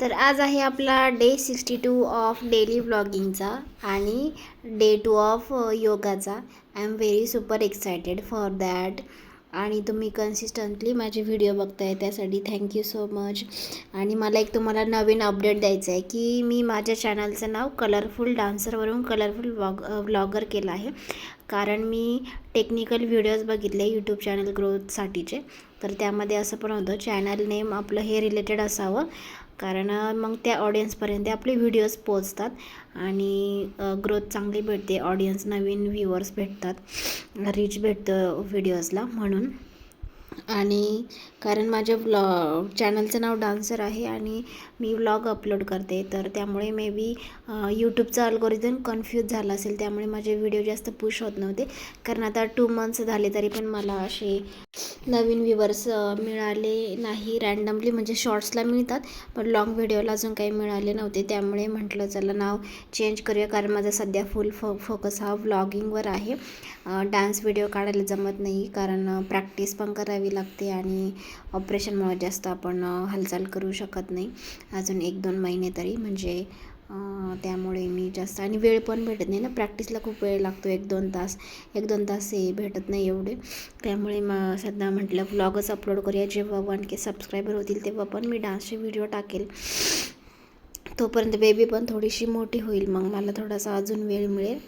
तर आज आहे आपला डे 62 ऑफ डेली व्लॉगिंगचा आणि डे 2 ऑफ योगाचा. I am very super excited for that. आणि तुम्ही कन्सिस्टंटली माझे व्हिडिओ बघताय त्यासाठी थँक्यू सो मच. आणि मला एक तुम्हाला नवीन अपडेट द्यायचं आहे की मी माझ्या चॅनलचं नाव कलरफुल डान्सरवरून कलरफुल व्लॉगर केलं आहे. कारण मी टेक्निकल व्हिडिओज बघितले यूट्यूब चॅनल ग्रोथसाठीचे. तर त्यामध्ये असं पण होतं चॅनल नेम आपलं हे रिलेटेड असावं, कारण मग त्या ऑडियन्सपर्यंत आपले व्हिडिओज पोचतात आणि ग्रोथ चांगली भेटते, ऑडियन्स नवीन व्ह्युअर्स भेटतात, रीच भेटतं व्हिडिओजला म्हणून. आणि कारण माझ्या चॅनलचं नाव डान्सर आहे आणि मी व्लॉग अपलोड करते, तर त्यामुळे मे बी यूट्यूबचा अल्गोरिदम कन्फ्यूज झाला असेल, त्यामुळे माझे व्हिडिओ जास्त पुश होत नव्हते. कारण आता 2 मंथ्स झाले तरी पण मला असे नवीन व्ह्युअर्स मिळाले नाही. रँडमली म्हणजे शॉर्ट्सला मिळतात पण लाँग व्हिडिओला अजून काही मिळाले नव्हते. त्यामुळे म्हटलं चला नाव चेंज करूया, कारण माझा सध्या फुल फोकस हा व्लॉगिंगवर आहे. डान्स व्हिडिओ काढायला जमत नाही, कारण प्रॅक्टिस पण करावी लागते आणि ऑपरेशनमुळे जास्त आपण हालचाल करू शकत नाही अजून 1-2 महिने तरी. म्हणजे त्यामुळे मी जास्त आणि वेळ पण भेटत नाही ना, प्रॅक्टिसला खूप वेळ लागतो. 1-2 तास हे भेटत नाही एवढे. त्यामुळे मग सध्या म्हटलं व्लॉगच अपलोड करूया. जेव्हा 1K सबस्क्रायबर होतील तेव्हा पण मी डान्सचे व्हिडिओ टाकेल. तोपर्यंत बेबी पण थोडीशी मोठी होईल, मग मला थोडासा अजून वेळ मिळेल.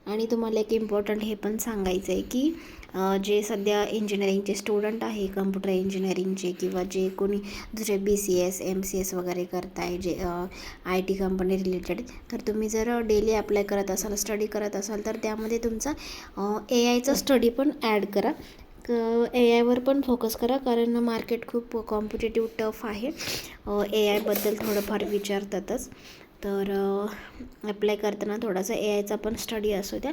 आणि तुम्हाला एक इम्पॉर्टंट हे पण सांगायचं आहे की जे सध्या इंजिनिअरिंगचे स्टुडंट आहे, कम्प्युटर इंजिनिअरिंगचे किंवा जे कोणी दुसरे BCS MCS वगैरे करताय, जे IT कंपनी रिलेटेड, तर तुम्ही जर डेली अप्लाय करत असाल, स्टडी करत असाल, तर त्यामध्ये तुमचा AI स्टडी पण ॲड करा. AI पण फोकस करा, कारण मार्केट खूप कॉम्पिटेटिव्ह टफ आहे. AI थोडंफार विचारतातच. तर अप्लाय करताना थोडासा AIचा पण स्टडी असू द्या.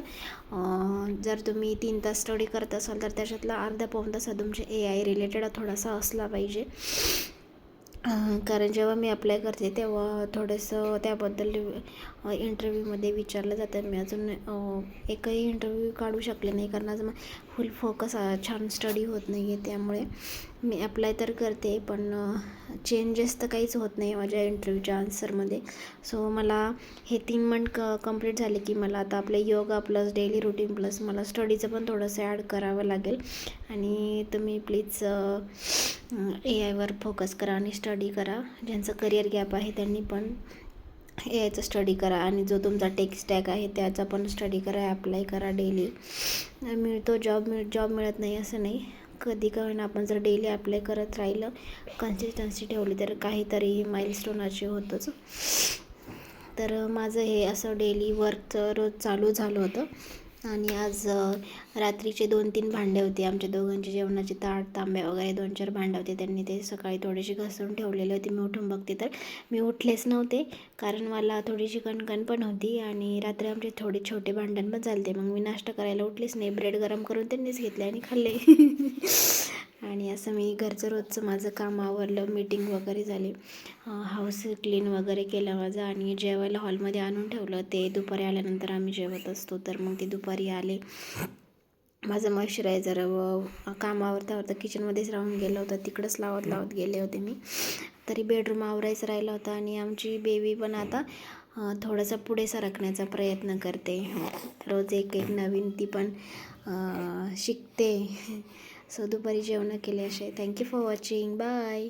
जर तुम्ही 3 तास स्टडी करत असाल तर त्याच्यातला अर्धा-पाऊण तास तुमचे AI रिलेटेड थोडासा असला पाहिजे. कारण जेव्हा मी अप्लाय करते तेव्हा थोडंसं त्याबद्दल इंटरव्ह्यूमध्ये विचारलं जातं. मी अजून एकही इंटरव्ह्यू काढू शकले नाही, कारण आज फुल फोकस छान स्टडी होत नाही आहे. त्यामुळे मी अप्लाय तर करते पण चेंजेस तर काहीच होत नाही माझ्या इंटरव्ह्यूच्या आन्सरमध्ये. सो मला हे 3 मंथ कंप्लीट झाले की मला आता आपलं yoga plus daily routine plus मला स्टडीचं पण थोडंसं ॲड करावं लागेल. आणि तुम्ही प्लीज AI फोकस करा आणि स्टडी करा. ज्यांचं करिअर गॅप आहे त्यांनी पण AIचा स्टडी करा आणि जो तुमचा टेक स्टॅक आहे त्याचा पण स्टडी करा, अप्लाय करा डेली. मिळतो जॉब मिळत नाही असं नाही. कधी का होईना आपण जर डेली अप्लाय करत राहिलं, कन्सिस्टन्सी ठेवली, तर काहीतरी माइलस्टोन अचीव होतंच. तर माझं हे असं डेली वर्क रोज चालू झालं होतं. आणि आज रात्रीचे 2-3 भांडे होते, आमच्या दोघांचे जेवणाचे ताट तांब्या वगैरे 2-4 भांडे होते. त्यांनी ते सकाळी थोडेसे घासून ठेवलेले होते. मी उठून बघते तर मी उठलेच नव्हते, कारण मला थोडीशी कणकण पण होती आणि रात्री आमचे थोडे छोटे भांडण पण चालते. मग मी नाश्ता करायला उठलेच नाही. ब्रेड गरम करून त्यांनीच घेतले आणि खाल्ले. आणि असं मी घरचं रोजचं माझं काम आवरलं, मीटिंग वगैरे झाली, हाऊस क्लीन वगैरे केलं माझं आणि जेवायला हॉलमध्ये आणून ठेवलं. ते दुपारी आल्यानंतर आम्ही जेवत असतो, तर मग ते दुपारी आले. माझं मॉइश्चरायझर काम आवरता किचनमध्येच राहून गेलं होतं, तिकडंच लावत गेले होते मी. तरी बेडरूम आवरायचं राहिलं होतं. आणि आमची बेबी पण आता थोडंसं पुढे सरकण्याचा प्रयत्न करते. रोज एक नवीन ती पण शिकते. सो दुपारी जेवण केले असे. Thank you for watching. बाय.